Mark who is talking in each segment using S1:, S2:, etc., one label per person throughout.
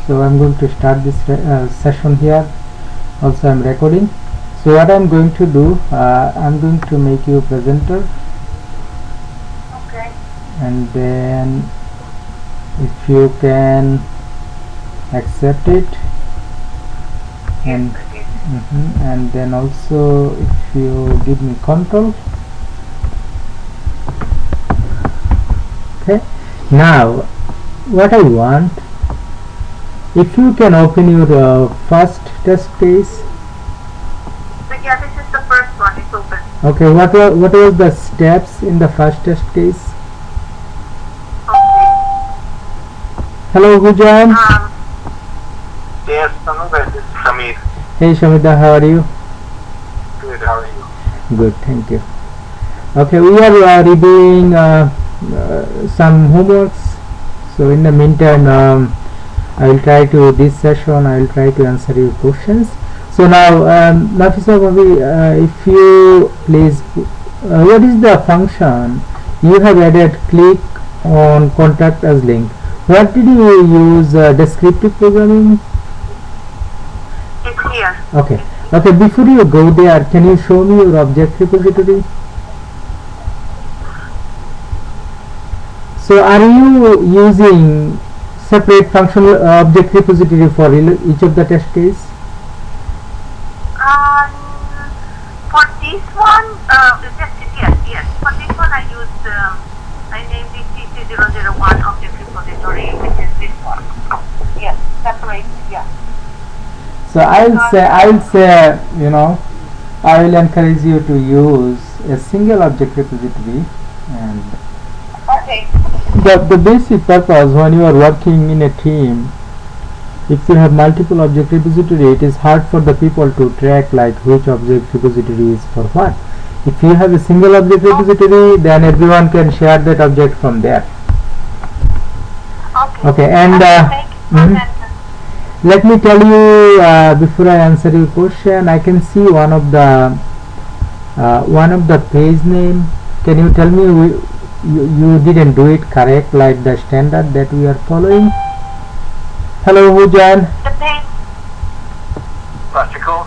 S1: So I'm going to start this session here. Also I'm recording. So what I'm going to do, I'm going to make you a presenter,
S2: Okay.
S1: and then if you can accept it, and
S2: Yes.
S1: and then also if you give me control. Okay, now what I want, if you can open your first test case.
S2: So yeah, this is the first one. It's open.
S1: Okay, what was the steps in the first test case?
S2: Okay.
S1: Hello, Gujan.
S3: Yes, this is Samir.
S1: Hey Shamida, how are you?
S3: Good, how are you?
S1: Good, thank you. Okay, we are reviewing some homeworks. So in the meantime, I will try to this session. I will try to answer your questions. So now, Nafisa Bhabi, if you please, what is the function you have added? Click on contact as link. What did you use? Descriptive programming.
S2: It's here.
S1: Okay. Okay. Before you go there, can you show me your object repository? So are you using separate functional object repository for each of the test case?
S2: For this one, yes. For this one, I named it TC001 object repository, which is this one. Yes, separate. Yeah.
S1: So I'll say, I will encourage you to use a single object repository, and
S2: Okay.
S1: the basic purpose when you are working in a team, if you have multiple object repository, it is hard for the people to track like which object repository is for what. If you have a single object repository, then everyone can share that object from there. Okay, and let me tell you before I answer your question, I can see one of the page name. Can you tell me you didn't do it correct like the standard that we are following? Hello, Hujan.
S2: The page.
S3: Practical.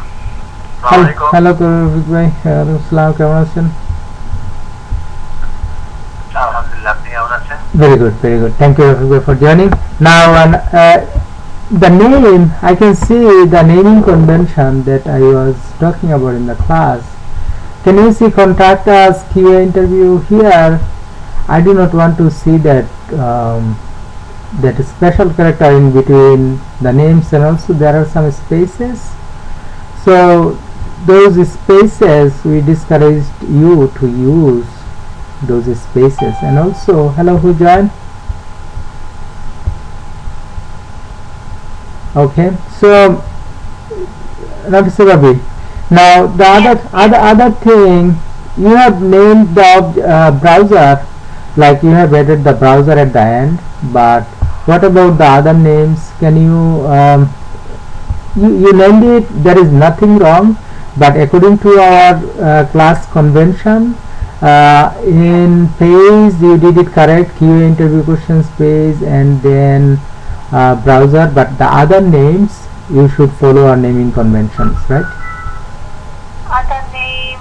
S1: Hello, Kurvik bhai. Assalam, কেমন আছেন?
S3: Alhamdulillah, আপনি কেমন আছেন?
S1: Very good, very good. Thank you everybody for joining. Now, the name, I can see the naming convention that I was talking about in the class. Can you see contact us QA interview here? I do not want to see that that special character in between the names, and also there are some spaces. So those spaces, we discouraged you to use those spaces. And also, hello Hujan. Okay, so Nafisa Rabi, now the other thing, you have named the browser, like you have added the browser at the end, but what about the other names? Can you you named it, there is nothing wrong, but according to our class convention, in page you did it correct, QA interview questions page, and then browser, but the other names you should follow our naming conventions, right?
S2: Other name.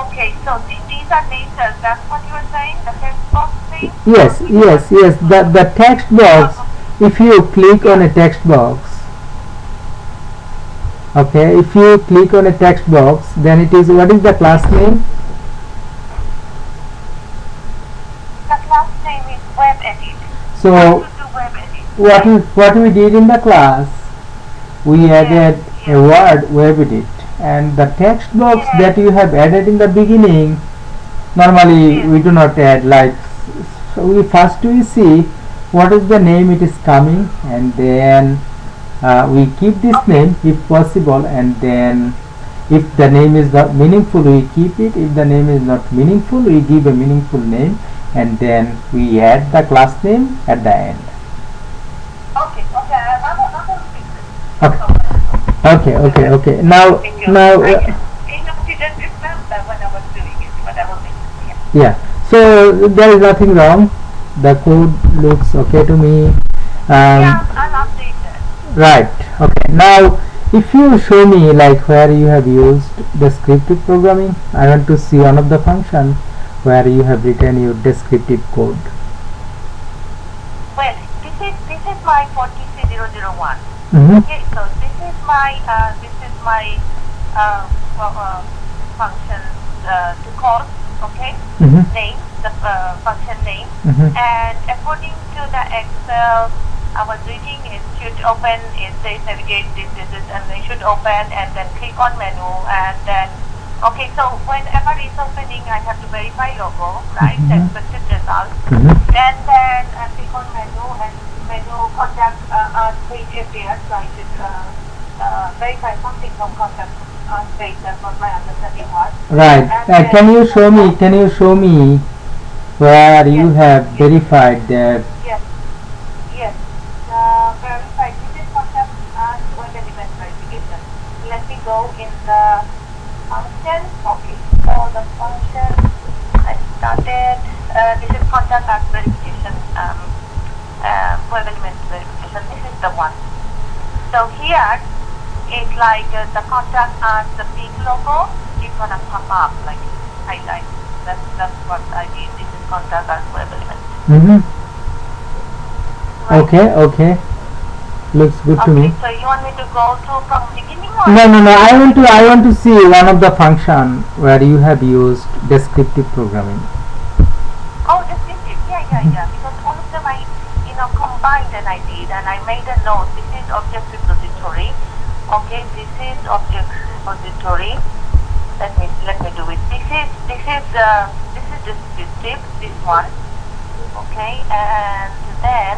S2: Okay, so these are names. That's what you were saying. The text box name.
S1: Yes. The text box. If you click on a text box, okay, if you click on a text box, then it is, what is the class name?
S2: The class name is web edit.
S1: So what we did in the class, we added a word web edit, and the text box that you have added in the beginning, normally we do not add, like, so we see what is the name it is coming, and then we keep this name if possible, and then if the name is not meaningful, we keep it. If the name is not meaningful, we give a meaningful name, and then we add the class name at the end.
S2: Okay. I will fix it.
S1: Okay. Now.
S2: I didn't remember when I was doing it, but I will fix it.
S1: Yeah. So there is nothing wrong. The code looks okay to me.
S2: Yeah, I'll update that.
S1: Right. Okay. Now, if you show me like where you have used descriptive programming, I want to see one of the function where you have written your descriptive code.
S2: Well, this is my 43001.
S1: Mm-hmm.
S2: Okay, so this is my function to call. Okay,
S1: Mm-hmm.
S2: name the function name,
S1: Mm-hmm.
S2: and according to the Excel, I was reading it should open. It says navigate this, and it should open, and then click on menu, and then okay. So whenever it's opening, I have to verify logo, right?
S1: Mhm.
S2: Expected result.
S1: Mm-hmm.
S2: Then I click on menu, and menu contact page appears. So I should verify something from contact page. That's what my understanding was.
S1: Right.
S2: And
S1: Can you show me? Can you show me where you
S2: Yes.
S1: have verified that?
S2: Yes. Yes. Verify. This is contact web element verification. Let me go in the function. Okay. So the function I started. This is contact as verification. Web element verification. This is the one. So here it's like the contact as the big logo. It's gonna pop up like highlight. That's what I did. This is contact as web element.
S1: Mm-hmm.
S2: Right?
S1: Okay. Okay. Looks good to me.
S2: Okay, so you want me to go to from beginning or?
S1: No, no, no. I want to see one of the function where you have used descriptive programming.
S2: Oh, descriptive. Yeah. Because all of them I, combined and I did, and I made a note. This is object repository. Okay, this is object repository. Let me do it. This is descriptive. This one. Okay, and then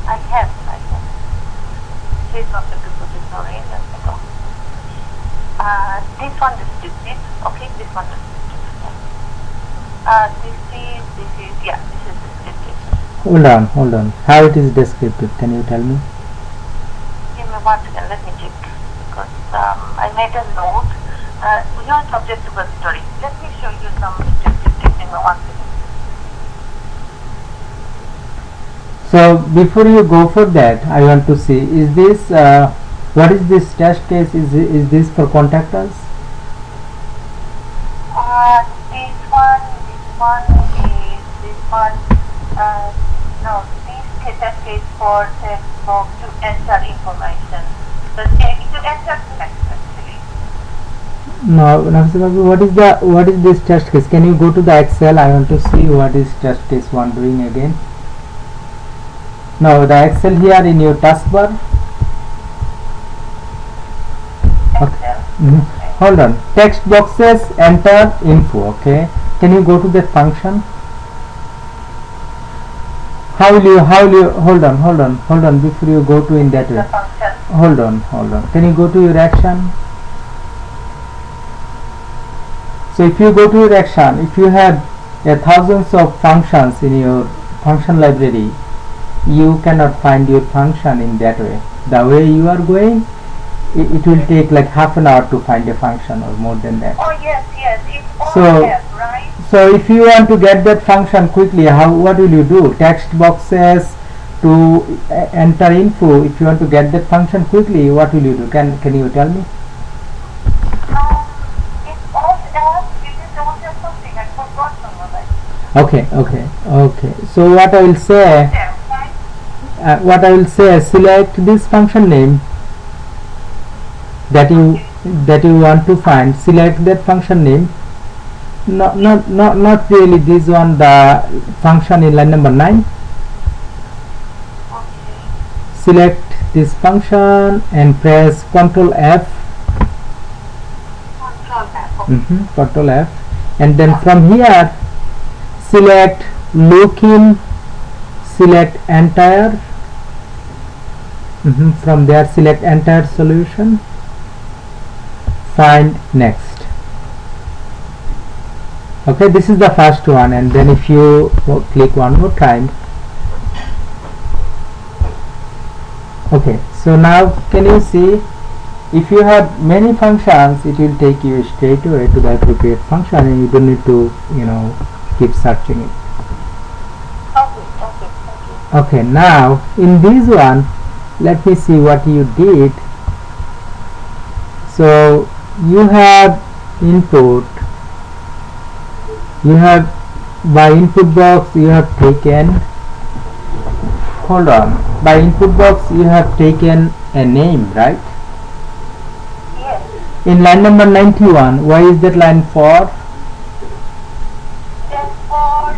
S2: I have. This is object repository. Let me go. This one descriptive. Okay, this one descriptive. This is descriptive.
S1: Hold on. How it is descriptive? Can you tell me?
S2: Give me 1 second, let me check. Because I made a note. Here's object repository. Let me show you some descriptive. Give me 1 second.
S1: So before you go for that, I want to see, is this what is this test case? Is this for contact us?
S2: This one, no, this test case for text box to enter information. So to enter text actually.
S1: No, what is this test case? Can you go to the Excel? I want to see what is test case 1 doing again. No, the Excel here in your taskbar.
S2: Excel.
S1: Hold on. Text boxes enter info. Okay. Can you go to that function? How will you hold on before you go to in that
S2: The
S1: way.
S2: function.
S1: Hold on. Can you go to your action? So if you go to your action, if you have thousands of functions in your function library, you cannot find your function in that way. The way you are going, it will take like half an hour to find a function or more than that.
S2: Oh yes, it's all
S1: So-
S2: there, right?
S1: So if you want to get that function quickly, what will you do? Text boxes to enter info. If you want to get that function quickly, what will you do? Can you tell me?
S2: It's all there. It is all there something. I forgot some of it.
S1: Okay. So what I will say,
S2: There, right?
S1: select this function name that you want to find. Select that function name. Not really this one, the function in line number 9.
S2: Okay.
S1: Select this function and press Ctrl F.
S2: Control F. Okay.
S1: Ctrl F, and then from here select lookin, select entire. From there select entire solution, find next. Okay, this is the first one, and then if you click one more time. Okay, so now can you see, if you have many functions, it will take you straight away to the appropriate function, and you don't need to keep searching it.
S2: Okay.
S1: Okay, now in this one let me see what you did. So you have input, you have by input box you have taken, hold on, by input box you have taken a name, right?
S2: Yes.
S1: In line number 91, why is that line for?
S2: That's for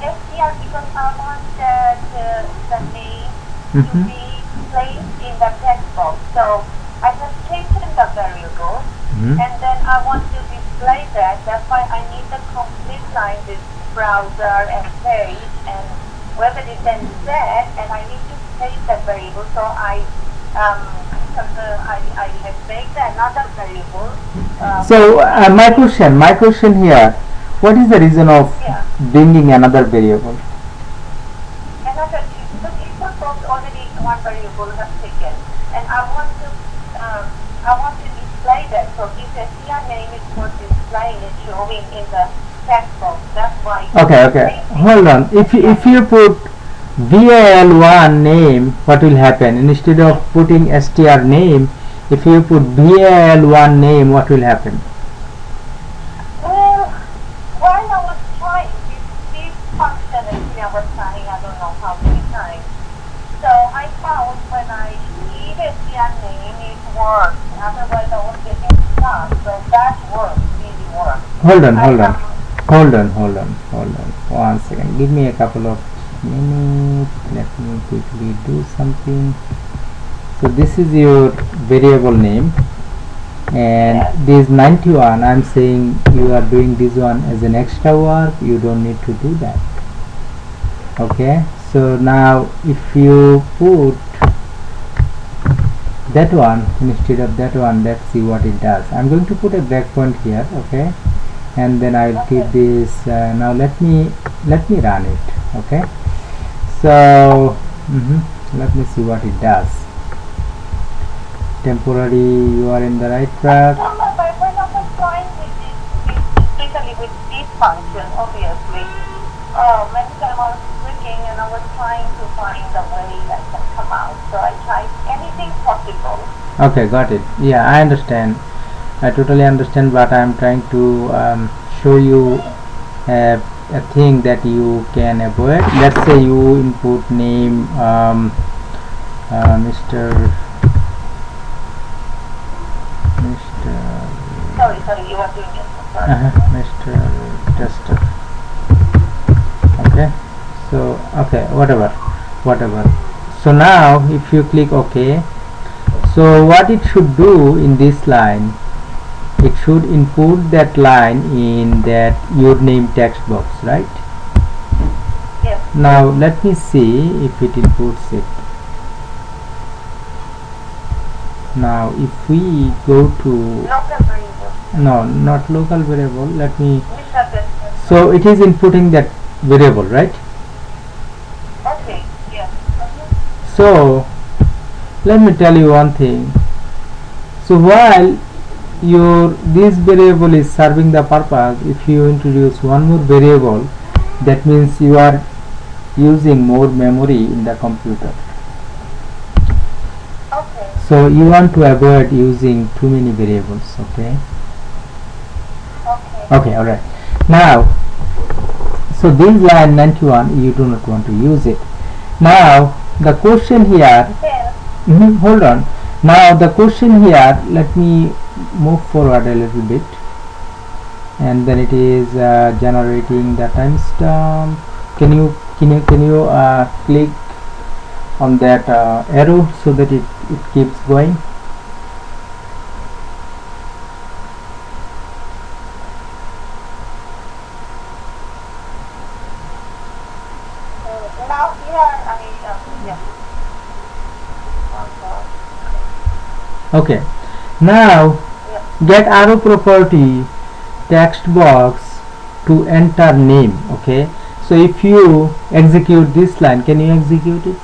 S2: STR, because I want the name to be placed in the text box. So I just changed in the variable, and then I want to display that. That's why I need the complete line with browser and page and whether it then set, and I need to save that variable. So I have saved another variable.
S1: So my question here, what is the reason of bringing another variable?
S2: Another, because it was already one variable has taken, and I want to display that. So this STR name is for displaying and showing in the text box. That's why.
S1: Okay. Hold on. If you put VAL1 name, what will happen? Instead of putting STR name, if you put VAL1 name, what will happen?
S2: Well, while I was trying this function, actually I was trying, I don't know how many times. So I found when I leave STR name, it works. Otherwise I was getting stuck. So that works, really works.
S1: Hold on. 1 second. Give me a couple of minutes. Let me quickly do something. So this is your variable name, and this 91, I'm saying you are doing this one as an extra work. You don't need to do that. Okay. So now if you put that one instead of that one, let's see what it does. I'm going to put a breakpoint here, okay, and then I will keep this. Now let me run it. Okay, so let me see what it does. Temporary, you are in the right track.
S2: When I was trying with this, especially with this function, obviously, many times I was clicking and I was trying to find a way that can come out. So I tried anything possible.
S1: Okay, got it. Yeah, I understand. I totally understand, but I'm trying to show you a thing that you can avoid. Let's say you input name Mr.
S2: Sorry, you are doing it. Sorry.
S1: Mr. Tester. Okay, so whatever. So now if you click OK, so what it should do in this line, it should input that line in that your name text box, right?
S2: Yes.
S1: Now let me see if it inputs it. Now if we go to
S2: Local variable.
S1: no, not local variable, let me,
S2: Mr. Tester.
S1: so it is inputting that variable, right?
S2: Okay, yes.
S1: So let me tell you one thing. So while this variable is serving the purpose, if you introduce one more variable, that means you are using more memory in the computer.
S2: Okay.
S1: So you want to avoid using too many variables. Okay, alright. Now, so this line 91, you do not want to use it. Now the question here, hold on. Now the question here, let me move forward a little bit, and then it is generating the timestamp. Can you click on that arrow so that it keeps going?
S2: Now here
S1: Okay. Now GetROProperty text box to enter name. Okay. So if you execute this line, can you execute it?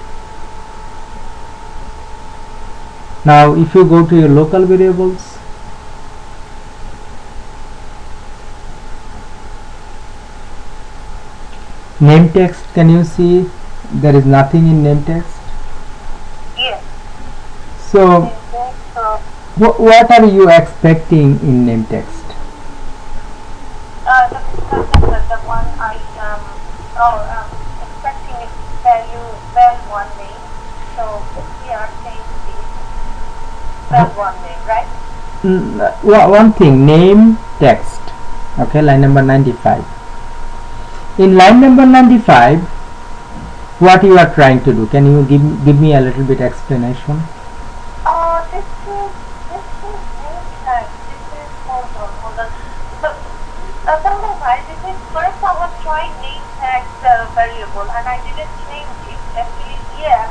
S1: Now if you go to your local variables, name text, can you see there is nothing in name text? So
S2: name text. So
S1: what are you expecting in name text?
S2: the one I expecting is value one name. So here change this one name, right?
S1: One thing, name text. Okay, line number 95. In line number 95, what you are trying to do? Can you give me a little bit explanation?
S2: This is name tag. This is hold on. So this is first I was trying name tag variable and I didn't change it. Actually here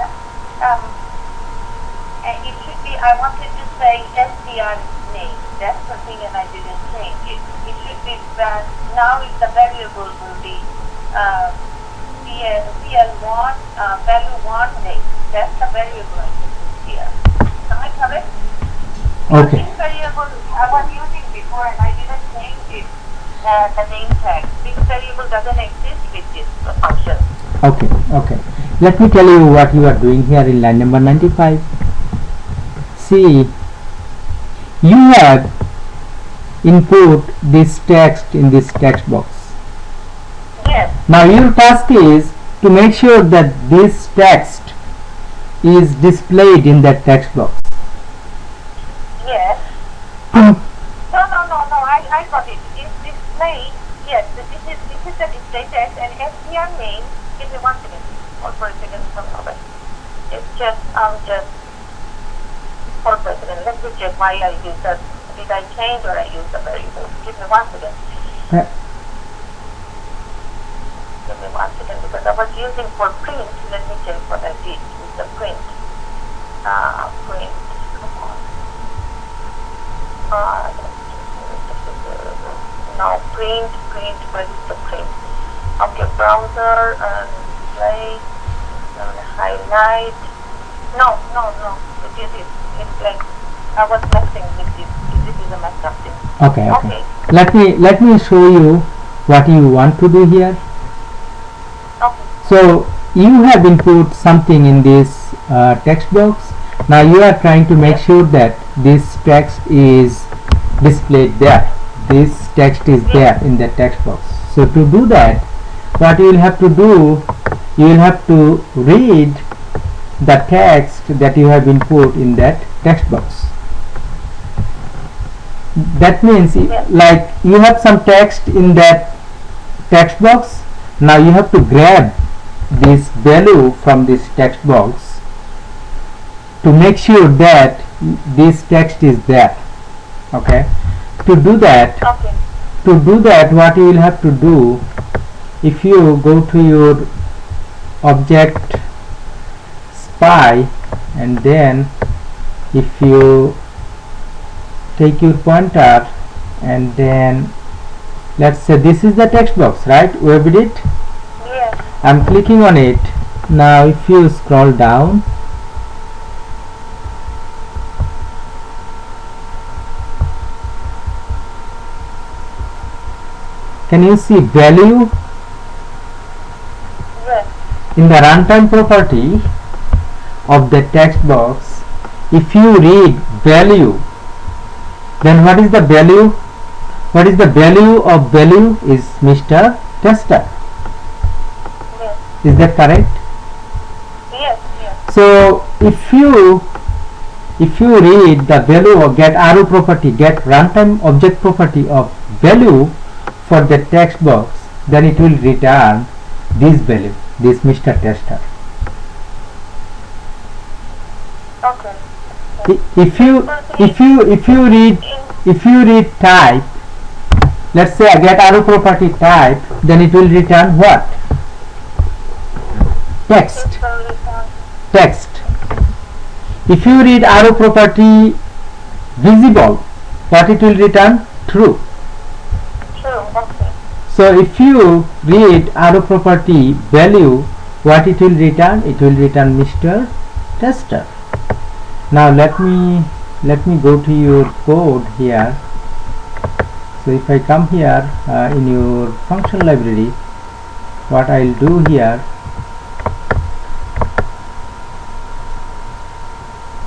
S2: it should be, I wanted to say SDR name. That's the thing, and I didn't change it. It should be that now the variable will be CL1 value 1 name. That's the variable here. Am I correct?
S1: Okay.
S2: This variable I was using before and I didn't change it. The name tag. This variable doesn't exist with this function.
S1: Okay. Let me tell you what you are doing here in line number 95. See, you have input this text in this text box.
S2: Yes.
S1: Now your task is to make sure that this text is displayed in that text box.
S2: Yes. No. I got it. It's displayed. Yes. This is the display text and SDR name. Give me 1 second. Hold for a second. It's just hold for a second. Let me check why I use that. Did I change or I use the variable? Give me 1 second. Give me 1 second because I was using for print. Let me check what I did with the print. Print. Come on. Now print. Where is the print? Okay, browser and display and highlight. No. It is. It's like I was messing with this. This is a messed up thing.
S1: Okay. Let me show you what you want to do here.
S2: Okay.
S1: So you have input something in this text box. Now you are trying to make sure that this text is displayed there. This text is there in the text box. So to do that, what you will have to do, you will have to read the text that you have input in that text box. That means like you have some text in that text box. Now you have to grab this value from this text box to make sure that this text is there. Okay. To do that, what you will have to do, if you go to your object spy and then if you take your pointer and then let's say this is the text box, right? We have it.
S2: Yes.
S1: I'm clicking on it. Now if you scroll down, can you see value?
S2: Yes.
S1: In the runtime property of the text box, if you read value, then what is the value? What is the value of value is Mr. Tester.
S2: Yes.
S1: Is that correct?
S2: Yes.
S1: So if you read the value of GetROProperty, get runtime object property of value for the text box, then it will return this value, this Mr. Tester.
S2: Okay.
S1: If you read type, let's say I get GetROProperty type, then it will return what? Text. If you read GetROProperty visible, what it will return? True.
S2: Okay.
S1: So if you read GetROProperty value, what it will return? It will return Mr. Tester. Now let me go to your code here. So if I come here in your function library, what I'll do here,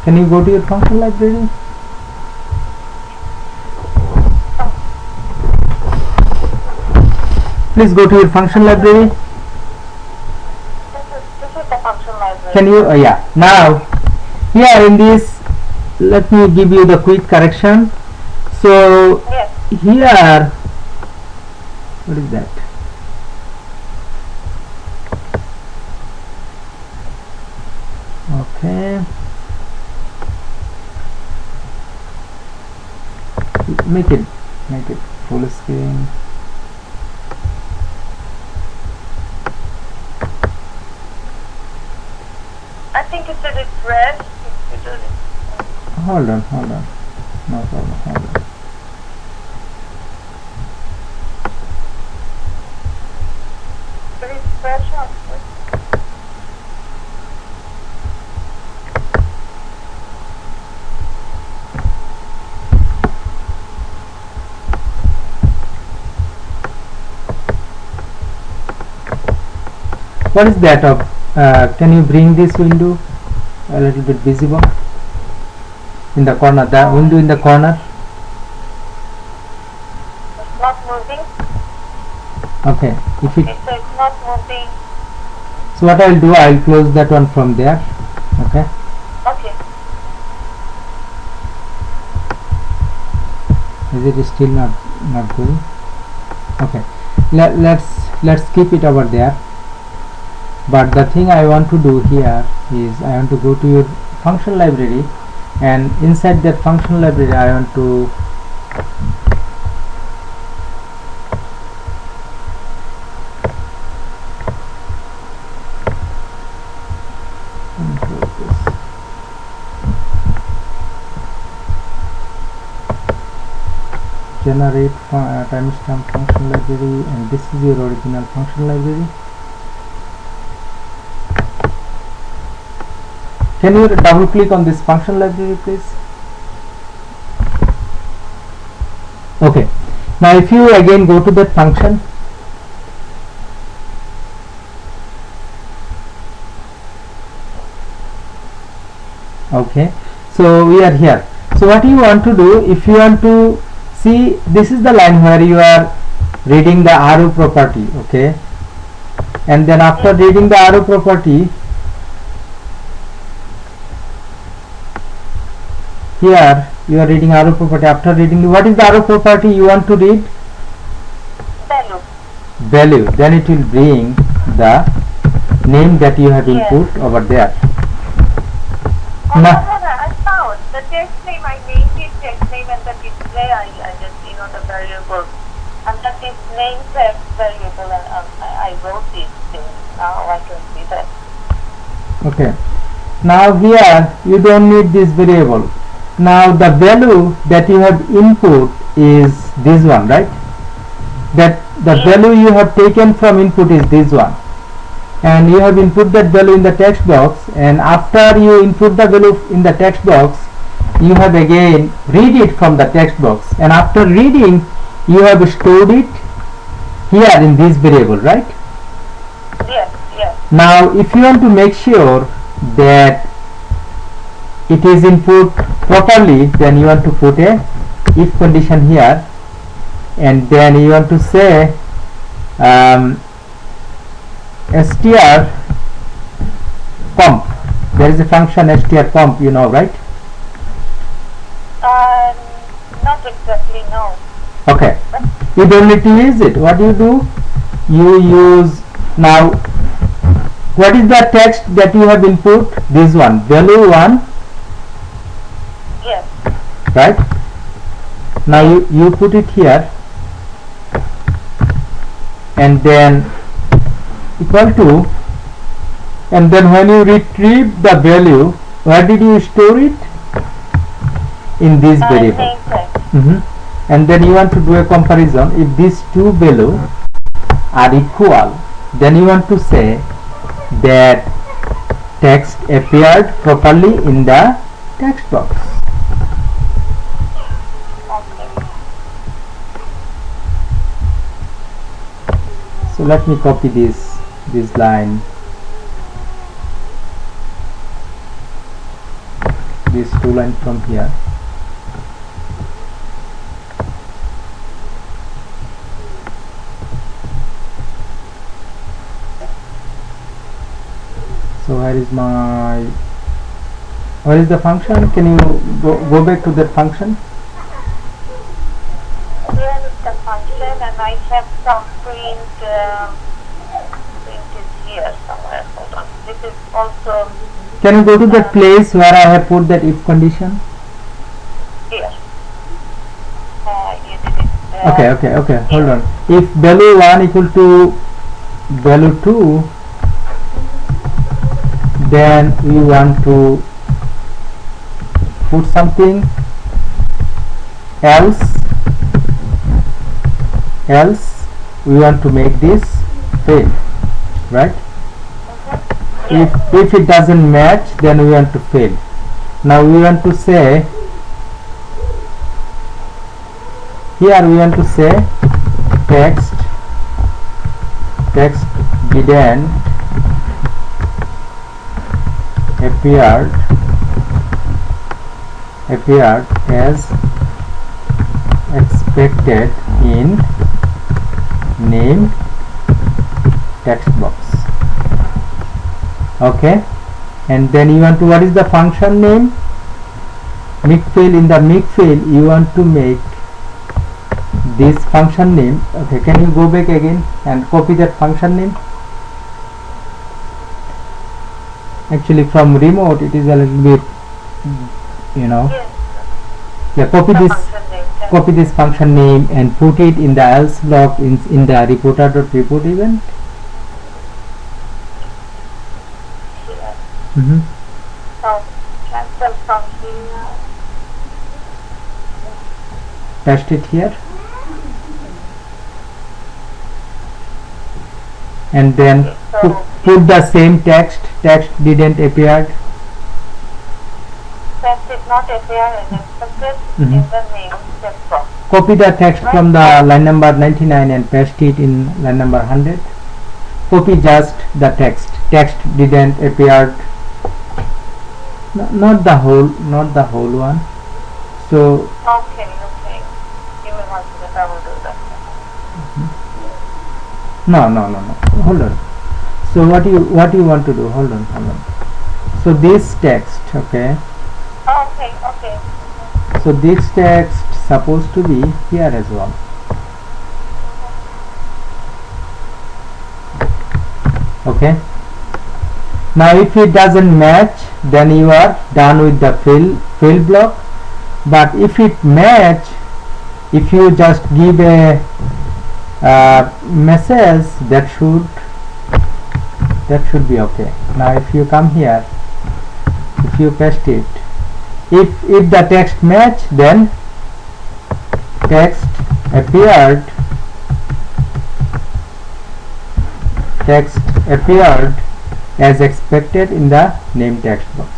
S1: Can you go to your function library? Please go to your function library.
S2: This is the function library.
S1: Can you, yeah. Now, here in this, let me give you the quick correction. So,
S2: Yes.
S1: here, what is that? Okay. Make it full screen.
S2: I think it's a refresh.
S1: Hold on. No problem. Hold on.
S2: Refresh.
S1: What is that of? Can you bring this window a little bit visible in the corner? The window in the corner.
S2: It's not moving.
S1: Okay. If it.
S2: It's not moving.
S1: So what I'll do, I'll close that one from there. Okay.
S2: Okay.
S1: Is it still not going? Okay. Let's keep it over there. But the thing I want to do here is I want to go to your function library, and inside that function library I want to generate timestamp function library, and this is your original function library. Can you double click on this function library, please? Okay. Now if you again go to that function, okay, so we are here. So what you want to do, if you want to see, this is the line where you are reading the arrow property, okay, and then after reading the arrow property, here you are reading arrow property. After reading, what is the arrow property you want to read? Value. Then it will bring the name that you have input over there. Now,
S2: I found the text name. I named it text name, and the display I just the variable, and that is name text variable, and I wrote this thing. Now I can see that.
S1: okay. Now here you don't need this variable. Now the value that you have input is this one, right? That the value you have taken from input is this one, and you have input that value in the text box, and after you input the value in the text box, you have again read it from the text box, and after reading you have stored it here in this variable, right?
S2: Yes.
S1: Now if you want to make sure that it is input properly, then you want to put a if condition here, and then you want to say str comp. There is a function str comp, you know, right?
S2: Not exactly, no.
S1: Okay, you don't need to use it. What you do, you use, now what is the text that you have input? This one, value 1.
S2: Yes.
S1: Right? Now you put it here, and then equal to, and then when you retrieve the value, where did you store it? In this variable. And then you want to do a comparison. If these two values are equal, then you want to say that text appeared properly in the text box. So let me copy this these two lines from here. So where is the function? Can you go back to that function?
S2: Here is the function, and I have some print is here somewhere. Hold on. This is also
S1: Can you go to that place where I have put that if condition?
S2: here. You did it.
S1: Okay. Hold on. If value 1 equal to value 2, then we want to put something else we want to make this fail, right? If it doesn't match, then we want to fail. Now we want to say, here we want to say text didn't appeared as expected in name text box. Okay, and then you want to, what is the function name? Make-fail. In the make-fail you want to make this function name. Okay, can you go back again and copy that function name? Actually from remote it is a little bit, yeah, copy this function name and put it in the else block in the reporter.report event.
S2: So cancel from here.
S1: Paste it here, and then put the same text didn't appear.
S2: Text did not appear as expected in the name text box.
S1: Copy the text from the line number 99 and paste it in line number 100. Copy just the text didn't appear, not the whole one. So
S2: Okay. Give me 1 second, I will do that.
S1: no, hold on. So what you want to do, hold on. So this text, okay,
S2: Okay.
S1: so this text supposed to be here as well. Okay, now if it doesn't match, then you are done with the fill block. But if it match, if you just give a message, that should be okay. Now if you come here, if you paste it, if the text match, then text appeared as expected in the name text box.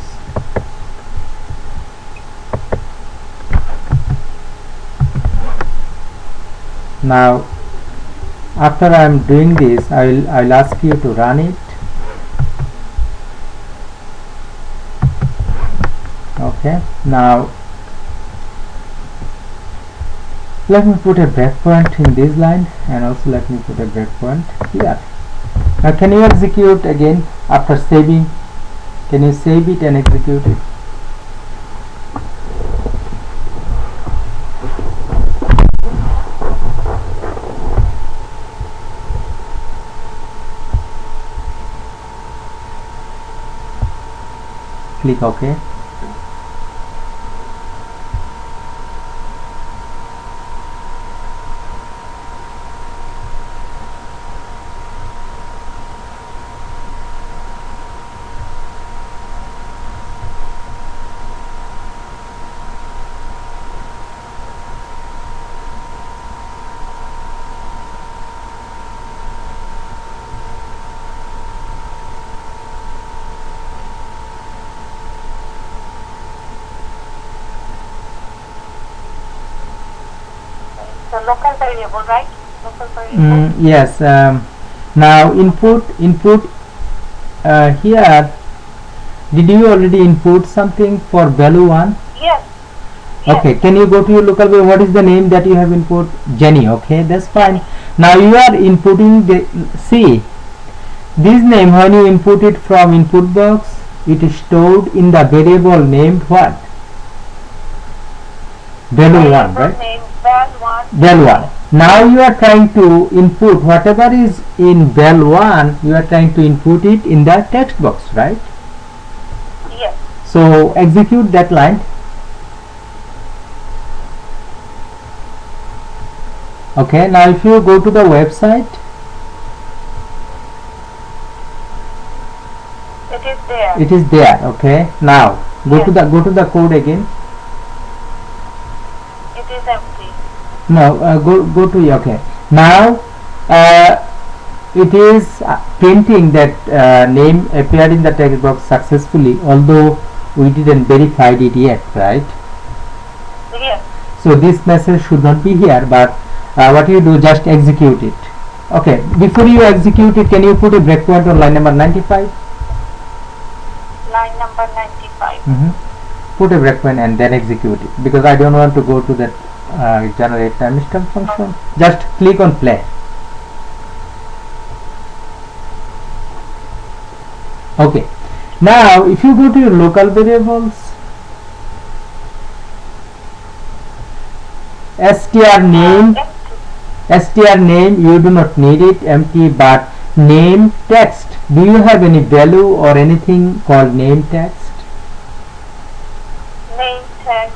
S1: Now after I am doing this, I'll ask you to run it. Okay, now let me put a breakpoint in this line, and also let me put a breakpoint here. Now can you execute again after saving? Can you save it and execute it? Click OK.
S2: So local variable, right? Local variable.
S1: Yes. Now input here Did you already input something for value 1?
S2: Yes.
S1: Okay, can you go to your local variable? What is the name that you have input? Jenny. Okay, that's fine. Now you are inputting the, see, this name when you input it from input box, it is stored in the variable named what? Value 1, right?
S2: Name val1.
S1: Val1. Now you are trying to input whatever is in val1, you are trying to input it in the text box, right?
S2: Yes.
S1: So execute that line. Okay, now if you go to the website,
S2: It is there.
S1: it is there. Okay, now go to the code again.
S2: It is empty.
S1: No, go to, okay. Now it is printing that name appeared in the text box successfully, although we didn't verify it yet, right?
S2: Yes.
S1: So this message should not be here, but what you do, just execute it. Okay, before you execute it, can you put a breakpoint on line number 95?
S2: Line number 95.
S1: Put a breakpoint and then execute it, because I don't want to go to that generate timestamp function. Just click on play. Okay, now if you go to your local variables, str name, you do not need it, empty, but name text, do you have any value or anything called name text?
S2: Name text.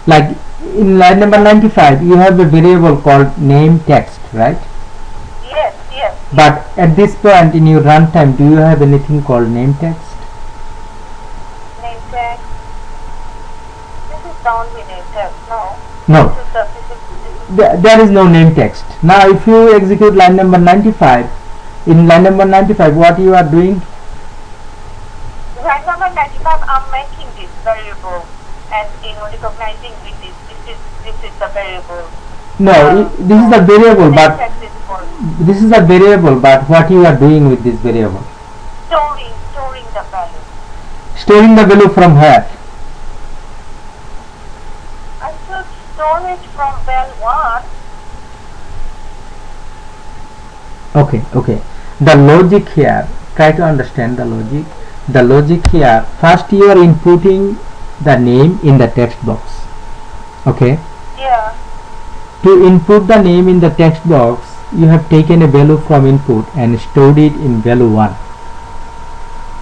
S1: Like in line number 95, you have a variable called name text, right?
S2: Yes, yes.
S1: But at this point in your runtime, do you have anything called name text?
S2: Name text. This is the only name text. No.
S1: No, there is no name text. Now if you execute line number 95, in line number 95, what you are doing?
S2: Line number 95, I'm making this variable and recognizing with this is the variable.
S1: No, this is the variable,
S2: Name
S1: but
S2: text is for
S1: this is the variable, but what you are doing with this variable?
S2: storing the value.
S1: Storing the value from where?
S2: I should store it from val1.
S1: Okay. The logic here, try to understand the logic. The logic here, first you are inputting the name in the text box. Okay.
S2: Yeah.
S1: To input the name in the text box, you have taken a value from input and stored it in value 1.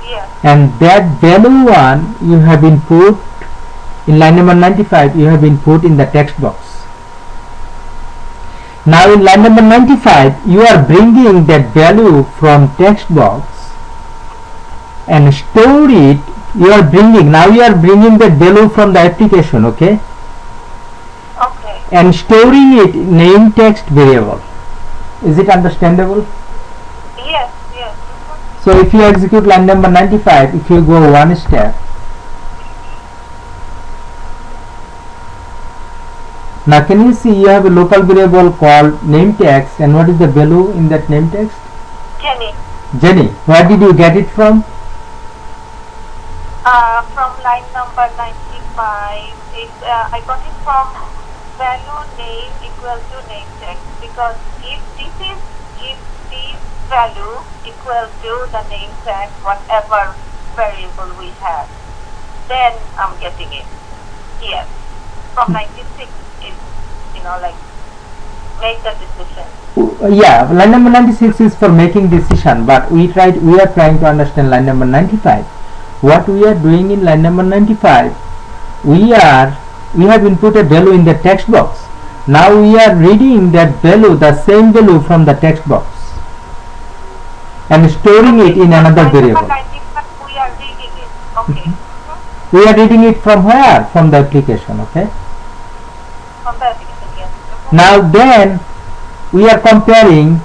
S2: Yeah.
S1: And that value 1 you have input in line number 95, you have input in the text box. Now in line number 95, you are bringing that value from text box and store it. You are bringing that value from the application, okay?
S2: Okay.
S1: And storing it in name text variable. Is it understandable?
S2: Yes.
S1: So if you execute line number 95, if you go one step, now can you see you have a local variable called name text, and what is the value in that name text? Jenny. Where did you get it from?
S2: From line number 95. I got it from value name equal to name text, because if this value equal to the name text, whatever variable we have, then I'm getting it. Yes. From 96 is, make the decision.
S1: Yeah, line number 96 is for making decision, but we are trying to understand line number 95. What we are doing in line number 95, we have inputted value in the text box. Now we are reading that value, the same value from the text box, and storing it in another variable.
S2: We are reading it. Okay.
S1: We are reading it from where? From the application, okay?
S2: From the application, yes.
S1: Now then we are comparing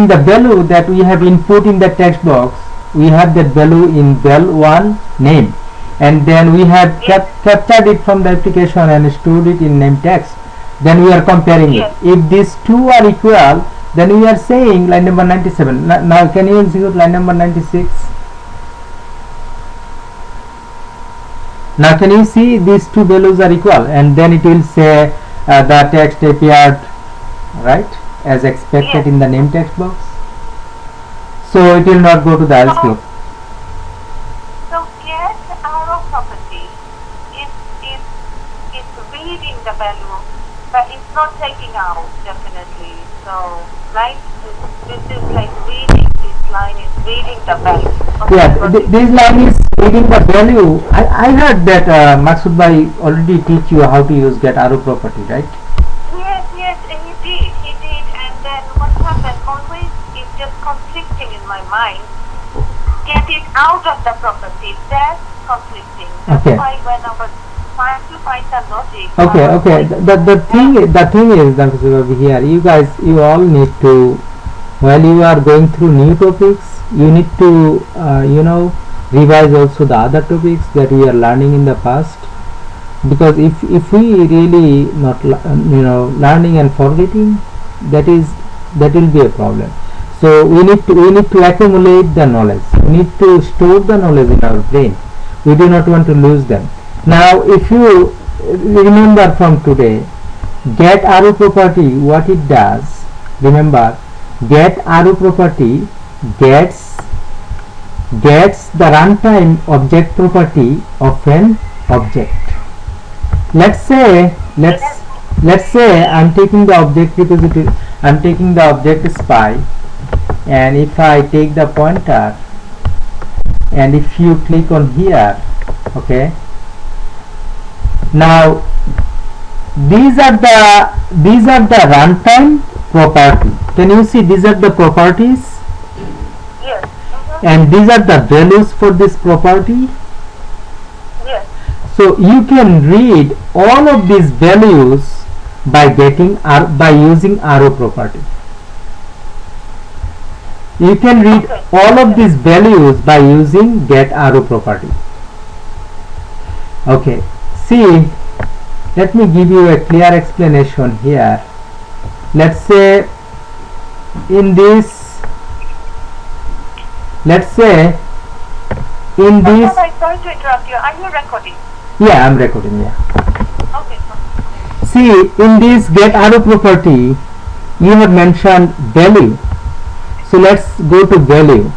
S1: the value that we have input in the text box. We have that value in val1 name, and then we have captured it from the application and stored it in name text. Then we are comparing it. If these two are equal, then we are saying line number 97. Now can you execute line number 96? Now can you see these two values are equal, and then it will say the text appeared right as expected in the name text box. So it will not go to the else group.
S2: So get arrow property is reading the value, but it's not taking out definitely. So this is like reading. This line is reading the value. Okay,
S1: Yeah, this line is reading the value. I heard that Maksud Bhai already teach you how to use get arrow property, right?
S2: Yes, he did, and then what happened? Always it's just conflicting in my mind. Get it out of the property. That's conflicting. That's
S1: Okay.
S2: why when I was trying to find the logic.
S1: Okay. The thing is that here, you all need to, while you are going through new topics, you need to revise also the other topics that we are learning in the past, because if we really not learning and forgetting, that will be a problem. So we need to accumulate the knowledge. We need to store the knowledge in our brain. We do not want to lose them. Now if you remember from today, get arrow property, what it does, remember, get arrow property gets the runtime object property of an object. Let's say I'm taking the object repository, I'm taking the object spy, and if I take the pointer, and if you click on here, okay, now these are the runtime property. Can you see these are the properties?
S2: Yes.
S1: And these are the values for this property.
S2: Yes.
S1: So you can read all of these values by using arrow property. You can read all of these values by using get arrow property. Okay, see, let me give you a clear explanation here. Let's say in this,
S2: Sorry to interrupt you. Are you recording?
S1: Yeah, I'm recording, yeah.
S2: Okay.
S1: See, in this get arrow property, you have mentioned value. So let's go to value.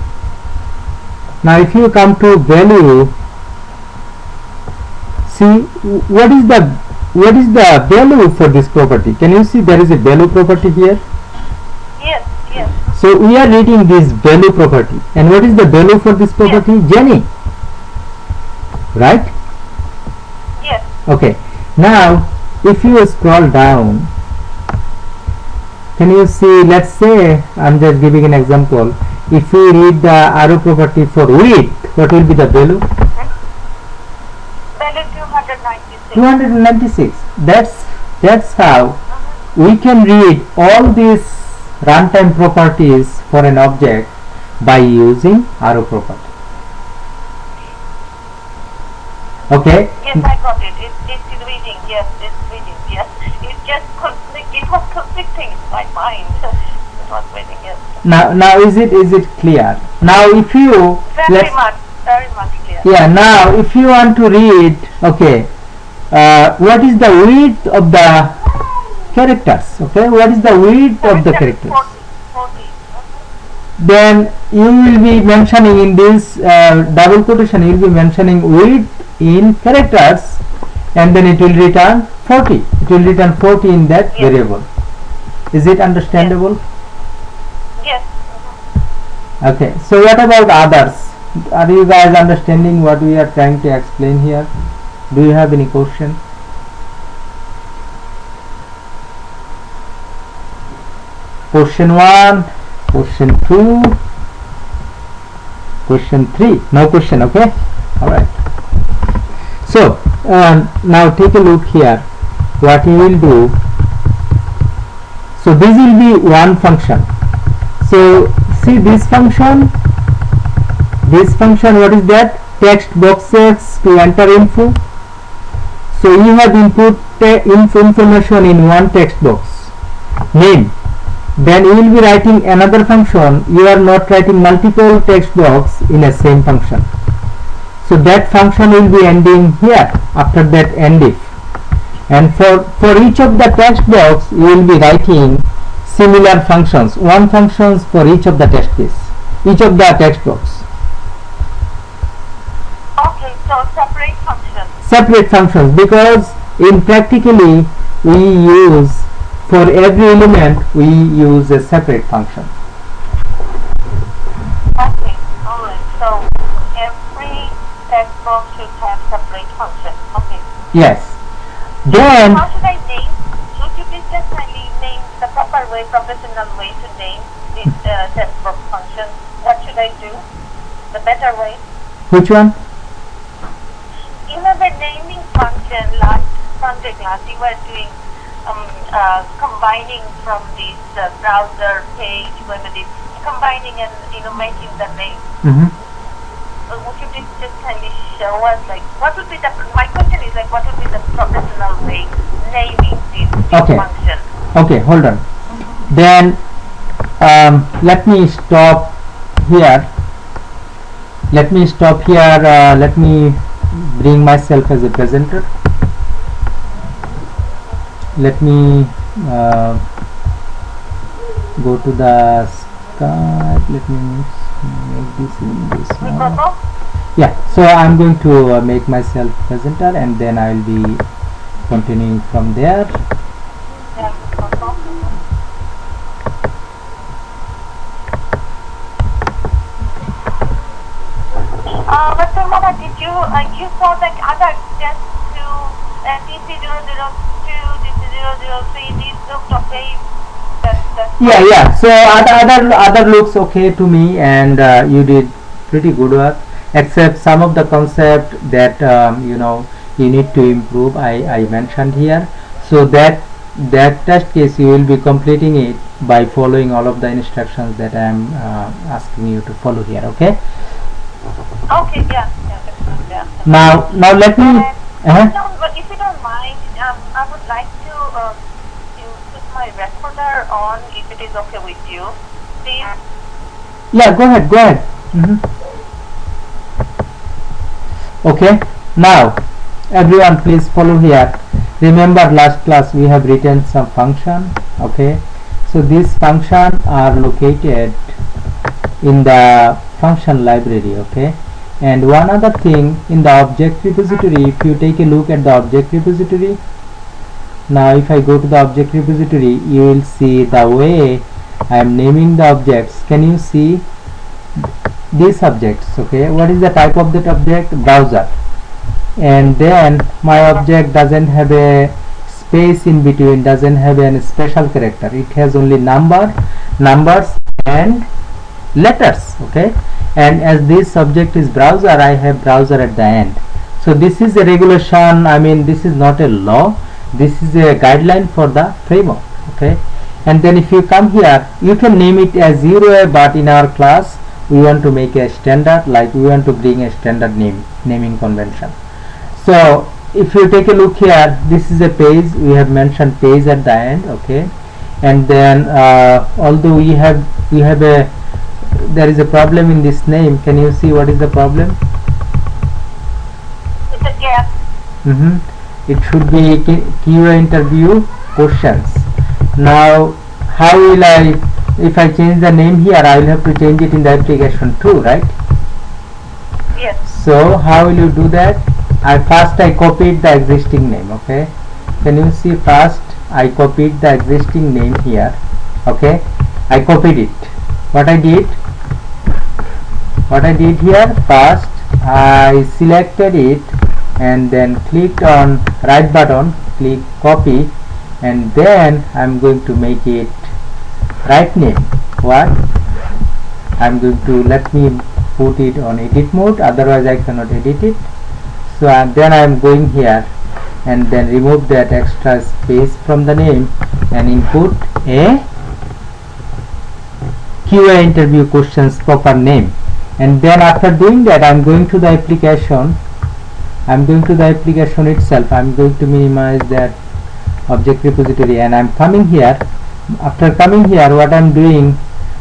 S1: Now if you come to value, see what is the value for this property. Can you see there is a value property here?
S2: Yes.
S1: So we are reading this value property, and what is the value for this property? Jenny, right?
S2: Yes.
S1: Okay, now if you scroll down, can you see, let's say I'm just giving an example, if we read the arrow property for width, what will be the value?
S2: Value 296.
S1: 296. That's how we can read all these runtime properties for an object by using arrow property. Okay.
S2: Yes, I got it. It's reading. Yes, it's reading. Yes, it's just it was conflicting in my mind. It was reading. Yes.
S1: Now is it clear? Now if you
S2: Very much clear.
S1: Yeah. Now if you want to read, okay, what is the width of the characters? Okay, what is the width of the characters?
S2: 40.
S1: Then you will be mentioning in this double quotation, you will be mentioning width in characters, and then it will return 40. It will return 40 in that variable. Is it understandable?
S2: Yes.
S1: Okay, so what about others? Are you guys understanding what we are trying to explain here? Do you have any question? Question 1, question 2, question 3. No question, okay? Alright. So, now take a look here. What you will do. So, this will be one function. So, see this function. This function, what is that? Text boxes to enter info. So, you have input information in one text box. Name. then you will be writing another function. You are not writing multiple text box in a same function. So that function will be ending here after that end if. And for each of the text box you will be writing similar functions, one functions for each of the text case, each of the text box.
S2: Okay, so separate functions.
S1: Separate functions, because in practically we use, for every element we use a separate function.
S2: Okay, alright. So every text box should have separate function. Okay.
S1: Yes. Then
S2: How should I name? Should you please just kindly name the proper way, professional way to name this text box function? What should I do? The better way?
S1: which one?
S2: You have a naming function last Sunday class. You were doing combining from this browser page, combining and making the name. Would you please just kindly show us, like, what would be the, my question is, like, what would be the professional way naming this function?
S1: Okay, hold on. Then let me stop here. Let me bring myself as a presenter. Let me go to the Skype. Let me make this in this one. Yeah, so I'm going to make myself presenter, and then I will be continuing from there.
S2: But Mama, did you saw that other just to TC002, TC003, these looked okay?
S1: Yeah. So other looks okay to me, and you did pretty good work, except some of the concept that you need to improve. I mentioned here, so that test case you will be completing it by following all of the instructions that I am asking you to follow here. Okay.
S2: Okay. Yeah. Definitely. Yeah.
S1: Now let me.
S2: But if you don't mind, I would like to put my recorder on, if it is okay with you, please.
S1: Yeah, go ahead. Okay, now everyone please follow here. Remember last class we have written some function. Okay, so these functions are located in the function library. Okay, and one other thing, in the object repository, if you take a look at the object repository, now if I go to the object repository, you will see the way I am naming the objects. Can you see these objects? Okay, what is the type of that object? Browser. And then my object doesn't have a space in between, doesn't have any special character. It has only numbers and letters. Okay, and as this subject is browser, I have browser at the end. So this is a regulation. I mean, this is not a law, this is a guideline for the framework. Okay, and then if you come here, you can name it as 0A, but in our class we want to make a standard, like we want to bring a standard naming convention. So if you take a look here, this is a page, we have mentioned page at the end. Okay, and then although there is a problem in this name. Can you see what is the problem?
S2: It's a gap.
S1: It should be QA interview questions. Now how will I, if I change the name here, I will have to change it in the application too, right?
S2: Yes.
S1: So how will you do that? First I copied the existing name. Okay, can you see? First I copied the existing name here. Okay, I copied it. What I did here, first I selected it and then clicked on right button, click copy, and then I'm going to make it right name. What? I'm going to, let me put it on edit mode, otherwise I cannot edit it. So then I'm going here and then remove that extra space from the name and input a QA interview questions proper name. And then after doing that, I'm going to the application itself. I'm going to minimize that object repository, and I'm coming here After coming here, what I'm doing,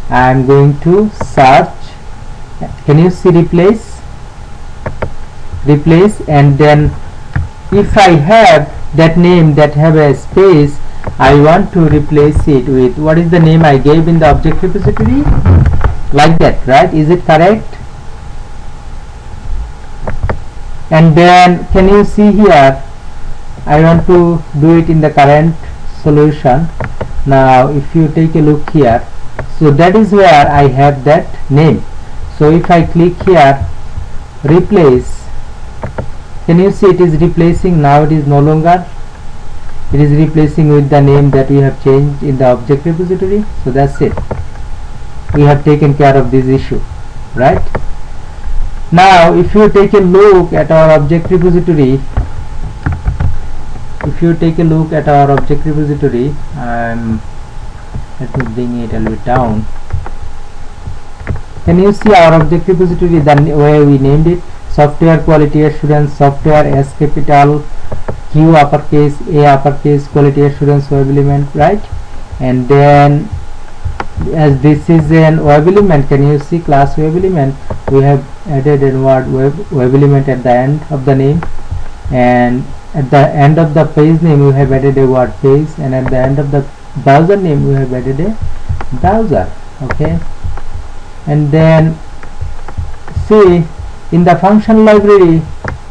S1: I'm going to search. Can you see replace? Replace, and then if I have that name that have a space, I want to replace it with what is the name I gave in the object repository, like that, right? Is it correct? And then can you see here, I want to do it in the current solution. Now if you take a look here, so that is where I have that name. So if I click here, replace, can you see it is replacing? Now it is no longer, it is replacing with the name that we have changed in the object repository. So that's it, we have taken care of this issue, right? Now if you take a look at our object repository, let me bring it a little bit down. Can you see our object repository, the way we named it? Software quality assurance, software S capital, Q uppercase, A uppercase, quality assurance web element, right? And then as this is an web element, can you see class web element? We have added a word web element at the end of the name, and at the end of the page name we have added a word page, and at the end of the browser name we have added a browser. Okay, and then see in the function library,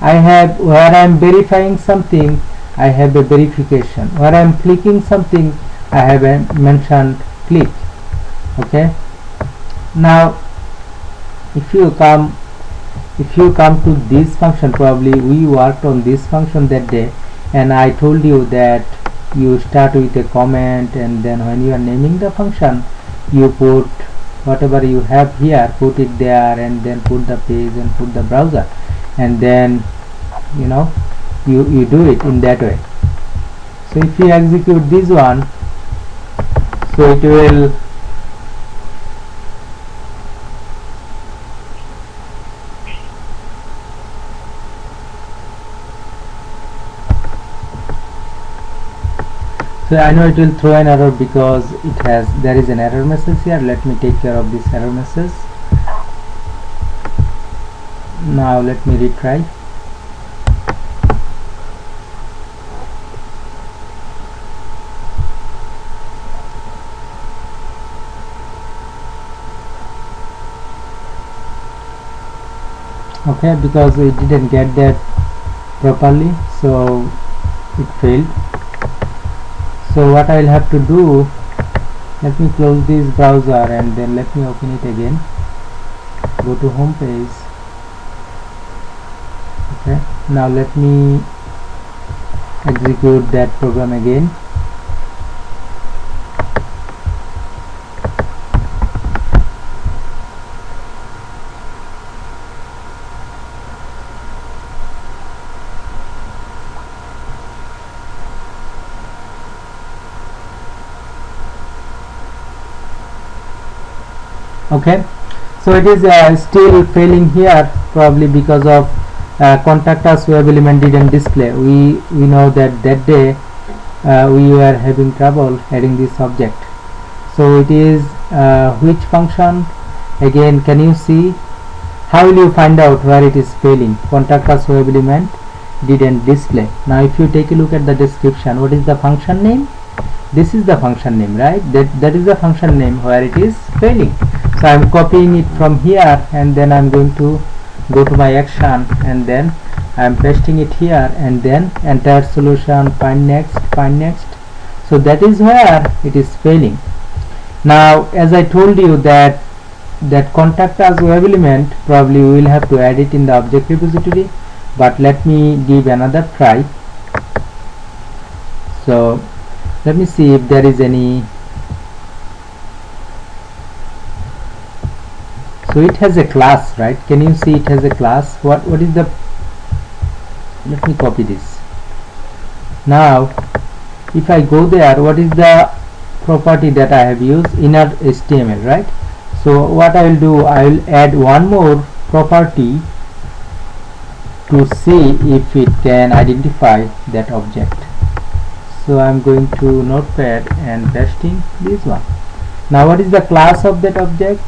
S1: I have where I am verifying something, I have a verification. Where I am clicking something, I have a mentioned click. Okay, now if you come to this function, probably we worked on this function that day, and I told you that you start with a comment, and then when you are naming the function, you put whatever you have here, put it there, and then put the page and put the browser, and then you know you do it in that way. So if you execute this one, so it will so I know it will throw an error because there is an error message here. Let me take care of this error message. Now let me retry. Okay, because we didn't get that properly, so it failed. So what I will have to do, let me close this browser and then let me open it again. Go to home page. Okay, now let me execute that program again. Okay, so it is still failing here, probably because of contact us web element didn't display. We know that day we were having trouble adding this object. So it is which function again? Can you see? How will you find out where it is failing? Contact us web element didn't display. Now if you take a look at the description, what is the function name? This is the function name, right? That is the function name where it is failing. So I am copying it from here, and then I am going to go to my action, and then I am pasting it here, and then entire solution, find next. So that is where it is failing. Now as I told you that contact us web element, probably we will have to add it in the object repository, but let me give another try. So let me see if there is any. So it has a class, right? Can you see it has a class? What is the, let me copy this. Now if I go there, what is the property that I have used? Inner HTML, right? So what I will do, I will add one more property to see if it can identify that object. So I'm going to notepad and pasting this one. Now what is the class of that object?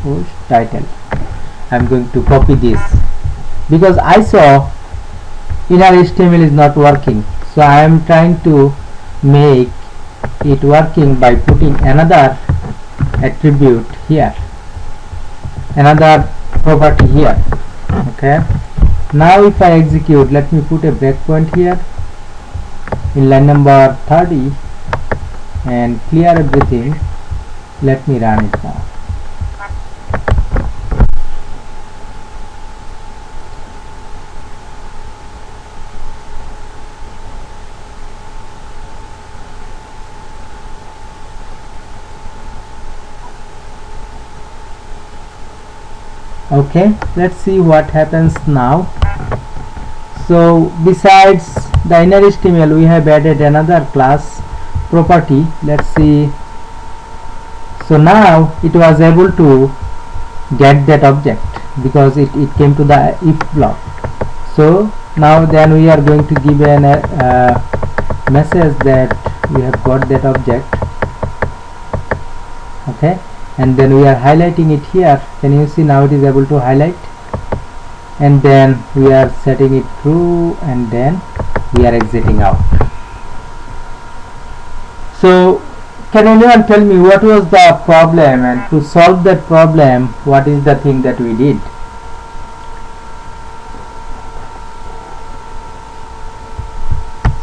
S1: Post title. I'm going to copy this because I saw inner HTML is not working, so I am trying to make it working by putting another attribute here, another property here. Okay, now if I execute, let me put a breakpoint here in line number 30 and clear everything. Let me run it now. Okay, let's see what happens now. So besides the inner HTML, we have added another class property. Let's see. So now it was able to get that object because it came to the if block. So now then we are going to give an message that we have got that object. Okay, and then we are highlighting it here. Can you see now it is able to highlight? And then we are setting it true, and then we are exiting out. So can anyone tell me what was the problem, and to solve that problem what is the thing that we did?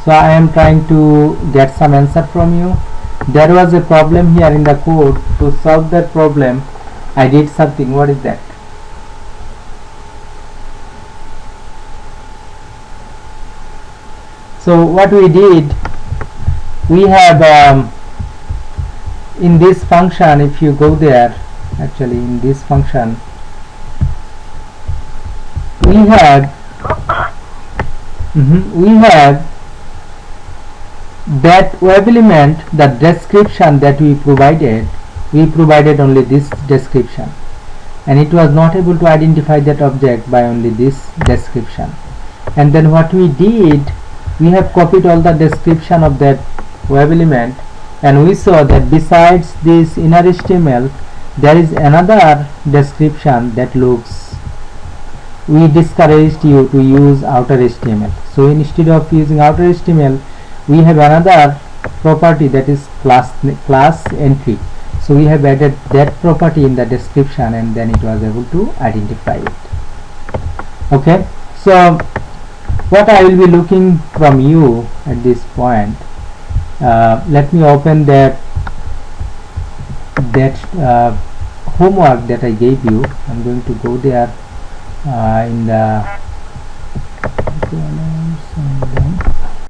S1: So I am trying to get some answer from you. There was a problem here in the code. To solve that problem I did something. What is that? So what we did, we have in this function, if you go there, actually in this function we have that web element, the description that we provided only this description, and it was not able to identify that object by only this description. And then what we did, we have copied all the description of that web element, and we saw that besides this inner HTML there is another description that looks, we discouraged you to use outer HTML. So instead of using outer HTML, we have another property that is class entry. So we have added that property in the description, and then it was able to identify it. Okay, so what I will be looking from you at this point, let me open that homework that I gave you. I'm going to go there in the